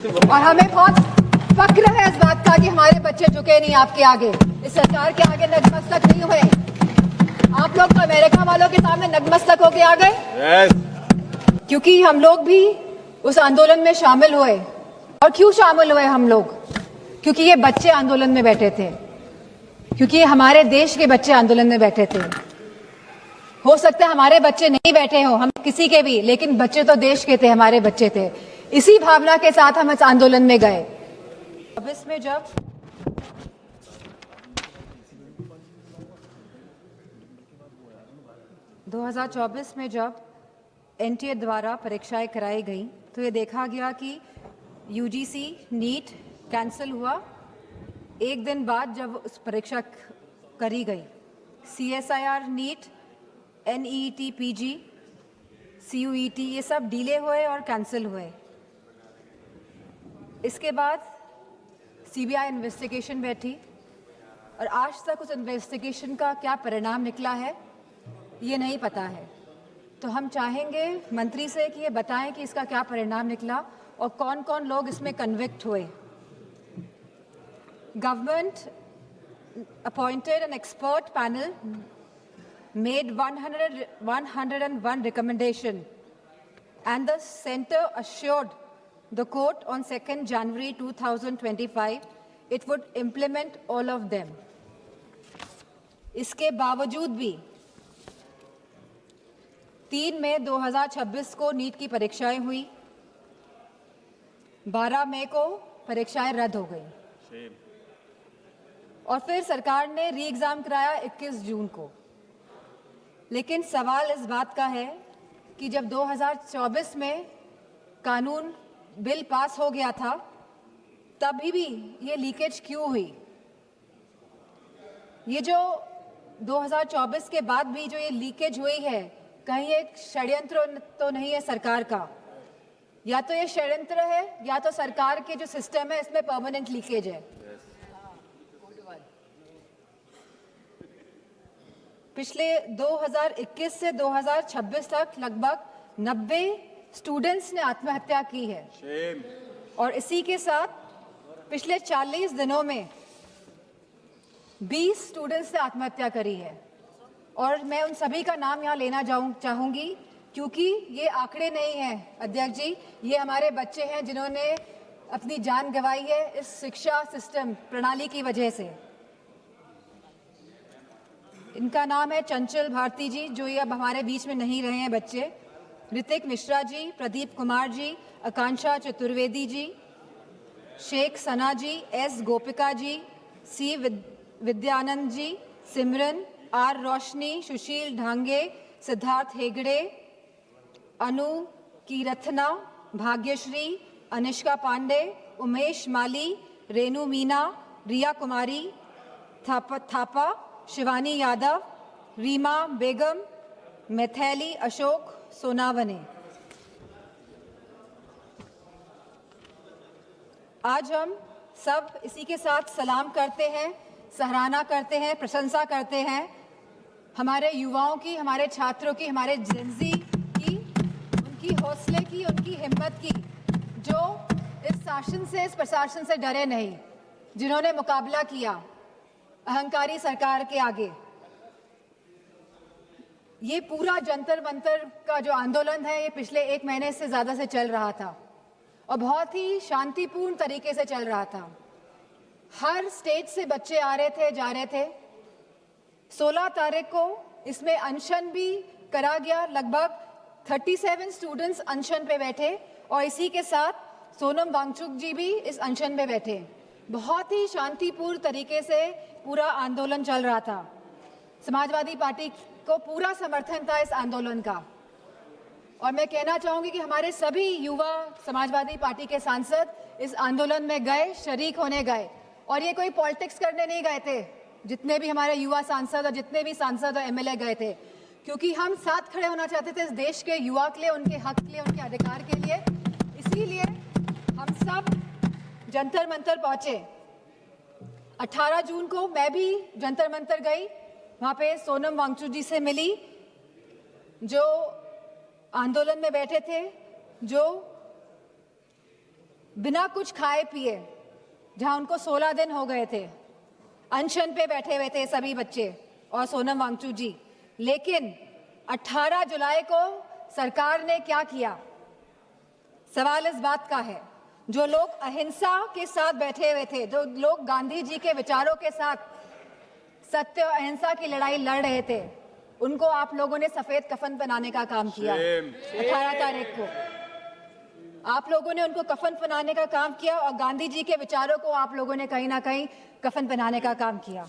और हमें बहुत फक्र है इस बात का कि हमारे बच्चे झुके नहीं आपके आगे, इस सरकार के आगे नतमस्तक नहीं हुए। आप लोग तो अमेरिका वालों के सामने नतमस्तक होके आ गए। क्योंकि हम लोग भी उस आंदोलन में शामिल हुए। और क्यों शामिल हुए हम लोग? क्योंकि ये बच्चे आंदोलन में बैठे थे, क्योंकि हमारे देश के बच्चे आंदोलन में बैठे थे। हो सकता है हमारे बच्चे नहीं बैठे हों, हम किसी के भी, लेकिन बच्चे तो देश के थे, हमारे बच्चे थे। इसी भावना के साथ हम इस आंदोलन में गए। 2024 में जब एनटीए द्वारा परीक्षाएं कराई गई तो ये देखा गया कि यूजीसी नीट कैंसिल हुआ एक दिन बाद जब उस परीक्षा करी गई। CSIR NEET, NET PG, CUET ये सब डिले हुए और कैंसिल हुए। इसके बाद सीबीआई इन्वेस्टिगेशन बैठी और आज तक उस इन्वेस्टिगेशन का क्या परिणाम निकला है ये नहीं पता है। तो हम चाहेंगे मंत्री से कि ये बताएं कि इसका क्या परिणाम निकला और कौन कौन लोग इसमें कन्विक्ट हुए। Government appointed an expert panel, made 101 recommendation, and the center assured the court on 2nd January 2025 it would implement all of them. इसके बावजूद भी 3 मई 2026 को नीट की परीक्षाएं हुई, 12 मई को परीक्षाएं रद्द हो गई और फिर सरकार ने री एग्जाम कराया 21 जून को। लेकिन सवाल इस बात का है कि जब 2024 में कानून बिल पास हो गया था तभी भी ये लीकेज क्यों हुई? ये जो 2024 के बाद भी जो ये लीकेज हुई है, कहीं एक षड्यंत्र तो नहीं है सरकार का? या तो ये षड्यंत्र है या तो सरकार के जो सिस्टम है इसमें परमानेंट लीकेज है। पिछले 2021 से 2026 तक लगभग 90 स्टूडेंट्स ने आत्महत्या की है और इसी के साथ पिछले 40 दिनों में 20 स्टूडेंट्स ने आत्महत्या करी है। और मैं उन सभी का नाम यहाँ लेना चाहूंगी क्योंकि ये आंकड़े नहीं हैं अध्यक्ष जी, ये हमारे बच्चे हैं जिन्होंने अपनी जान गंवाई है इस शिक्षा सिस्टम प्रणाली की वजह से। इनका नाम है चंचल भारती जी, जो ये अब हमारे बीच में नहीं रहे हैं बच्चे, ऋतिक मिश्रा जी, प्रदीप कुमार जी, आकांक्षा चतुर्वेदी जी, शेख सना जी, S Gopika ji, C Vidyanand ji, Simran, are रोशनी, सुशील ढांगे, सिद्धार्थ हेगड़े, अनु कीरथना, भाग्यश्री, अनिष्का पांडे, उमेश माली, रेनू मीना, रिया कुमारी थापा, शिवानी यादव, रीमा बेगम, मैथैली अशोक सोनावने। आज हम सब इसी के साथ सलाम करते हैं, सराहना करते हैं, प्रशंसा करते हैं हमारे युवाओं की, हमारे छात्रों की, हमारे जेनजी की, उनकी हौसले की, उनकी हिम्मत की, जो इस शासन से, इस प्रशासन से डरे नहीं, जिन्होंने मुकाबला किया अहंकारी सरकार के आगे। ये पूरा जंतर मंतर का जो आंदोलन है ये पिछले 1 महीने से ज्यादा से चल रहा था और बहुत ही शांतिपूर्ण तरीके से चल रहा था। हर स्टेट से बच्चे आ रहे थे, जा रहे थे। 16 तारीख को इसमें अनशन भी करा गया, लगभग 37 स्टूडेंट्स अनशन पे बैठे और इसी के साथ सोनम वांगचुक जी भी इस अनशन में बैठे। बहुत ही शांतिपूर्ण तरीके से पूरा आंदोलन चल रहा था। समाजवादी पार्टी को पूरा समर्थन था इस आंदोलन का और मैं कहना चाहूंगी कि हमारे सभी युवा समाजवादी पार्टी के सांसद इस आंदोलन में गए, शरीक होने गए और ये कोई पॉलिटिक्स करने नहीं गए थे। जितने भी हमारे युवा सांसद और जितने भी सांसद और एमएलए गए थे, क्योंकि हम साथ खड़े होना चाहते थे इस देश के युवा के लिए, उनके हक के लिए, उनके अधिकार के लिए। इसीलिए हम सब जंतर मंतर पहुंचे। 18 जून को मैं भी जंतर मंतर गई, वहां पे सोनम वांगचुक जी से मिली जो आंदोलन में बैठे थे, जो बिना कुछ खाए पिए, जहां उनको 16 दिन हो गए थे, अनशन पे बैठे हुए थे सभी बच्चे और सोनम वांगचुक जी। लेकिन 18 जुलाई को सरकार ने क्या किया? सवाल इस बात का है, जो लोग अहिंसा के साथ बैठे हुए थे, जो लोग गांधी जी के विचारों के साथ सत्य और अहिंसा की लड़ाई लड़ रहे थे, उनको आप लोगों ने सफेद कफन पहनाने का काम किया। 18 तारीख को आप लोगों ने उनको कफन पहनाने का काम किया और गांधी जी के विचारों को आप लोगों ने कहीं ना कहीं कफन पहनाने का काम किया।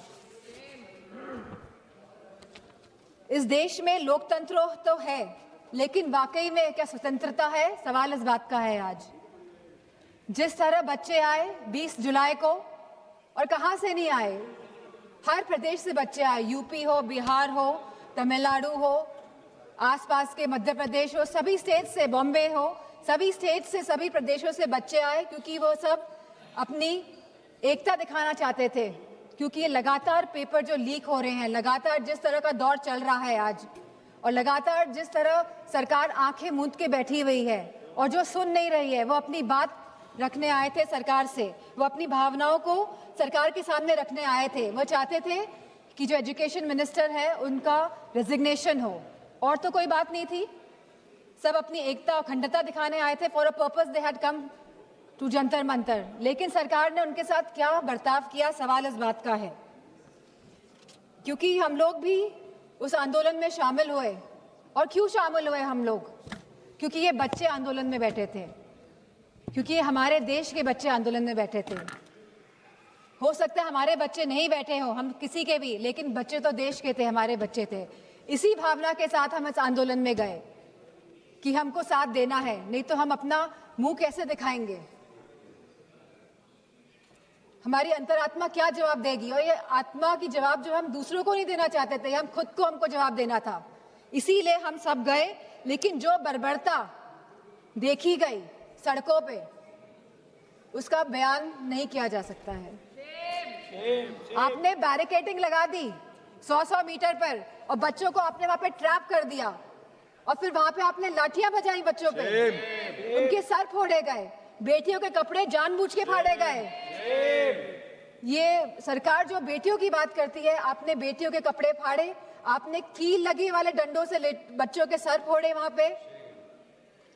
इस देश में लोकतंत्र तो है, लेकिन वाकई में क्या स्वतंत्रता है? सवाल इस बात का है आज। जिस तरह बच्चे आए 20 जुलाई को, और कहां से नहीं आए, हर प्रदेश से बच्चे आए, यूपी हो, बिहार हो, तमिलनाडु हो, आसपास के मध्य प्रदेश हो, सभी स्टेट से, बॉम्बे हो, सभी स्टेट से, सभी प्रदेशों से बच्चे आए, क्योंकि वो सब अपनी एकता दिखाना चाहते थे। क्योंकि ये लगातार पेपर जो लीक हो रहे हैं, लगातार जिस तरह का दौर चल रहा है आज, और लगातार जिस तरह सरकार आंखें मूंद के बैठी हुई है और जो सुन नहीं रही है, वो अपनी बात रखने आए थे सरकार से, वो अपनी भावनाओं को सरकार के सामने रखने आए थे। वो चाहते थे कि जो एजुकेशन मिनिस्टर है उनका रेजिग्नेशन हो, और तो कोई बात नहीं थी। सब अपनी एकता और अखंडता दिखाने आए थे। For a purpose they had come to Jantar Mantar. लेकिन सरकार ने उनके साथ क्या बर्ताव किया, सवाल इस बात का है। क्योंकि हम लोग भी उस आंदोलन में शामिल हुए। और क्यों शामिल हुए हम लोग? क्योंकि ये बच्चे आंदोलन में बैठे थे, क्योंकि ये हमारे देश के बच्चे आंदोलन में बैठे थे। हो सकता है हमारे बच्चे नहीं बैठे हो, हम किसी के भी, लेकिन बच्चे तो देश के थे, हमारे बच्चे थे। इसी भावना के साथ हम इस आंदोलन में गए कि हमको साथ देना है, नहीं तो हम अपना मुंह कैसे दिखाएंगे? हमारी अंतरात्मा क्या जवाब देगी? और ये आत्मा की जवाब जो हम दूसरों को नहीं देना चाहते थे, हम खुद को हमको जवाब देना था। इसीलिए हम सब गए। लेकिन जो बर्बरता देखी गई सड़कों पे, उसका बयान नहीं किया जा सकता है। आपने बैरिकेडिंग लगा दी 100-100 मीटर पर, और बच्चों को आपने वहां पे ट्रैप कर दिया, और फिर वहां पे आपने लाठियां बजाई बच्चों पे, उनके सर फोड़े गए, बेटियों के कपड़े जानबूझ के फाड़े गए। ये सरकार जो बेटियों की बात करती है, आपने बेटियों के कपड़े फाड़े, आपने कील लगी वाले डंडों से बच्चों के सर फोड़े, वहां पे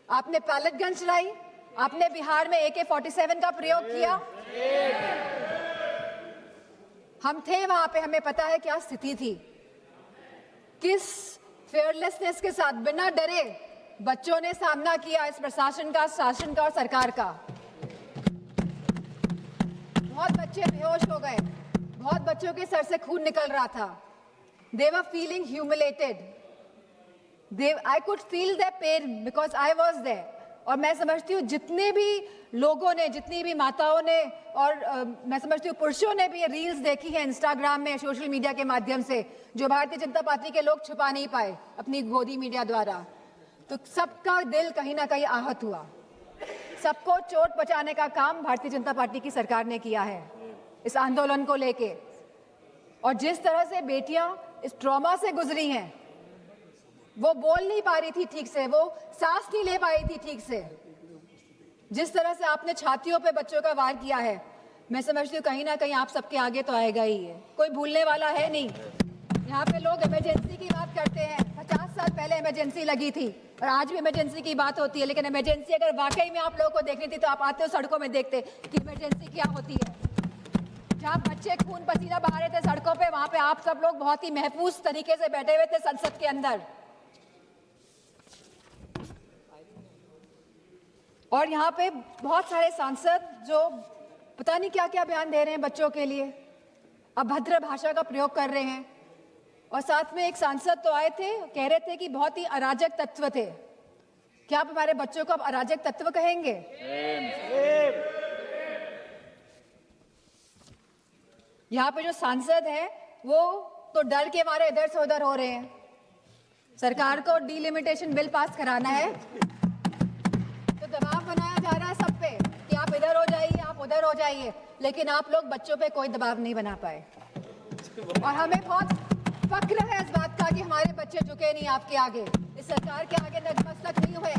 आपने पैलेट गन चलाई, आपने बिहार में AK-47 का प्रयोग किया। हम थे वहां पे, हमें पता है क्या स्थिति थी। किस फेयरलेसनेस के साथ, बिना डरे बच्चों ने सामना किया इस प्रशासन का, शासन का और सरकार का। बहुत बच्चे बेहोश हो गए, बहुत बच्चों के सर से खून निकल रहा था। They were feeling humiliated. I could feel their pain because I was there. और मैं समझती हूँ जितने भी लोगों ने, जितनी भी माताओं ने, और मैं समझती हूँ पुरुषों ने भी ये रील्स देखी है इंस्टाग्राम में, सोशल मीडिया के माध्यम से, जो भारतीय जनता पार्टी के लोग छुपा नहीं पाए अपनी गोदी मीडिया द्वारा। तो सबका दिल कहीं ना कहीं आहत हुआ। सबको चोट पहुंचाने का काम भारतीय जनता पार्टी की सरकार ने किया है इस आंदोलन को लेके। और जिस तरह से बेटियां इस ट्रॉमा से गुजरी हैं, वो बोल नहीं पा रही थी ठीक से, वो सांस नहीं ले पाई थी ठीक से। जिस तरह से आपने छातियों पे बच्चों का वार किया है, मैं समझती हूँ कहीं ना कहीं आप सबके आगे तो आएगा ही है, कोई भूलने वाला है नहीं। यहाँ पे लोग इमरजेंसी की बात करते हैं, 50 साल पहले इमरजेंसी लगी थी और आज भी इमरजेंसी की बात होती है। लेकिन इमरजेंसी अगर वाकई में आप लोगों को देखनी थी तो आप आते हो सड़कों में देखते कि इमरजेंसी क्या होती है। जहाँ बच्चे खून पसीना बहा रहे थे सड़कों पे, वहां पे आप सब लोग बहुत ही महफूज तरीके से बैठे हुए थे संसद के अंदर। और यहाँ पे बहुत सारे सांसद जो पता नहीं क्या क्या बयान दे रहे हैं बच्चों के लिए, अभद्र भाषा का प्रयोग कर रहे हैं। और साथ में एक सांसद तो आए थे, कह रहे थे कि बहुत ही अराजक तत्व थे। क्या आप हमारे बच्चों को अब अराजक तत्व कहेंगे? यहाँ पे जो सांसद है वो तो डर के मारे इधर से उधर हो रहे हैं। सरकार को डिलिमिटेशन बिल पास कराना है तो दबाव बनाया जा रहा है सब पे कि आप इधर हो जाइए, आप उधर हो जाइए, लेकिन आप लोग बच्चों पे कोई दबाव नहीं बना पाए। और हमें बहुत फक्र है इस बात का कि हमारे बच्चे झुके नहीं आपके आगे, इस सरकार के आगे नतमस्तक नहीं हुए।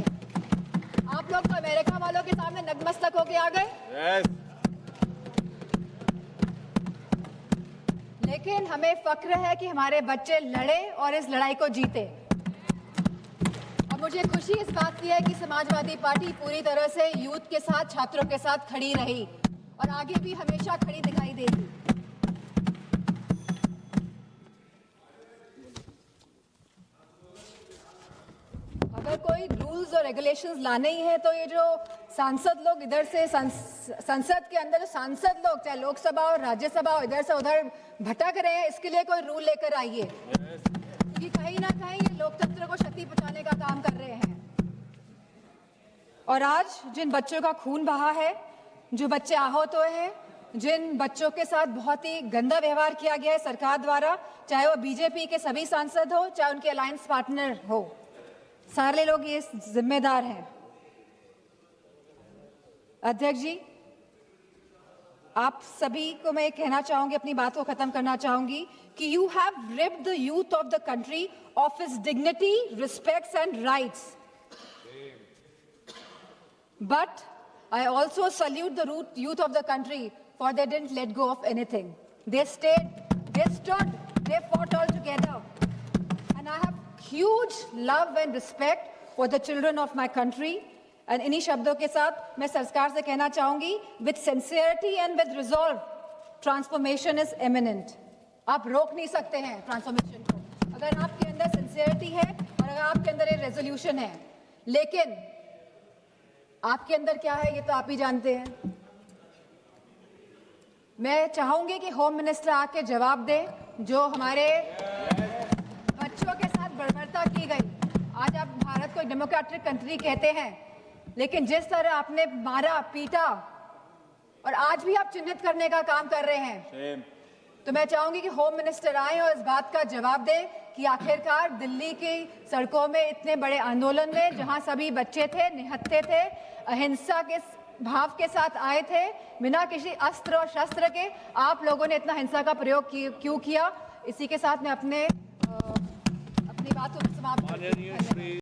आप लोग तो अमेरिका वालों के सामने नतमस्तक होके आ गए। Yes. लेकिन हमें फक्र है कि हमारे बच्चे लड़े और इस लड़ाई को जीते। और मुझे खुशी इस बात की है कि समाजवादी पार्टी पूरी तरह से यूथ के साथ, छात्रों के साथ खड़ी रही और आगे भी हमेशा खड़ी दिखाई देगी। अगर कोई रूल्स और रेगुलेशंस लाने ही है तो ये जो सांसद लोग इधर से संसद के अंदर जो सांसद लोग चाहे लोकसभा और राज्यसभा और इधर से उधर भटक रहे हैं, इसके लिए कोई रूल लेकर आइए, क्योंकि कहीं ना कहीं ये लोकतंत्र को क्षति पहुंचाने का काम कर रहे हैं। और आज जिन बच्चों का खून बहा है, जो बच्चे आहत हुए हैं, जिन बच्चों के साथ बहुत ही गंदा व्यवहार किया गया है सरकार द्वारा, चाहे वो बीजेपी के सभी सांसद हो, चाहे उनके अलायंस पार्टनर हो, सारे लोग ये जिम्मेदार हैं। अध्यक्ष जी, आप सभी को मैं कहना चाहूंगी, अपनी बात को खत्म करना चाहूंगी कि you have ripped the youth of the country of his dignity, respects and rights, but I also salute the youth of the country for they didn't let go of anything. They stayed, they stood, they fought all together. And I have huge love and respect for the children of my country. And इन्हीं शब्दों के साथ मैं सरकार से कहना चाहूंगी, with sincerity and with resolve, transformation is imminent. आप रोक नहीं सकते हैं ट्रांसफॉर्मेशन को, अगर आपके अंदर सिंसियरिटी है और अगर आपके अंदर एक रेजोल्यूशन है। लेकिन आपके अंदर क्या है ये तो आप ही जानते हैं। मैं चाहूंगी कि होम मिनिस्टर आके जवाब दे, जो हमारे बच्चों के साथ बर्बरता की गई। आज आप भारत को डेमोक्रेटिक कंट्री कहते हैं, लेकिन जिस तरह आपने मारा, पीटा और आज भी आप चिन्हित करने का काम कर रहे हैं, तो मैं चाहूंगी कि होम मिनिस्टर आए और इस बात का जवाब दे कि आखिरकार दिल्ली की सड़कों में इतने बड़े आंदोलन में जहां सभी बच्चे थे, निहत्थे थे, अहिंसा के भाव के साथ आए थे, बिना किसी अस्त्र और शस्त्र के, आप लोगों ने इतना हिंसा का प्रयोग क्यों किया। इसी के साथ मैं अपनी बात को समाप्त करती हूं।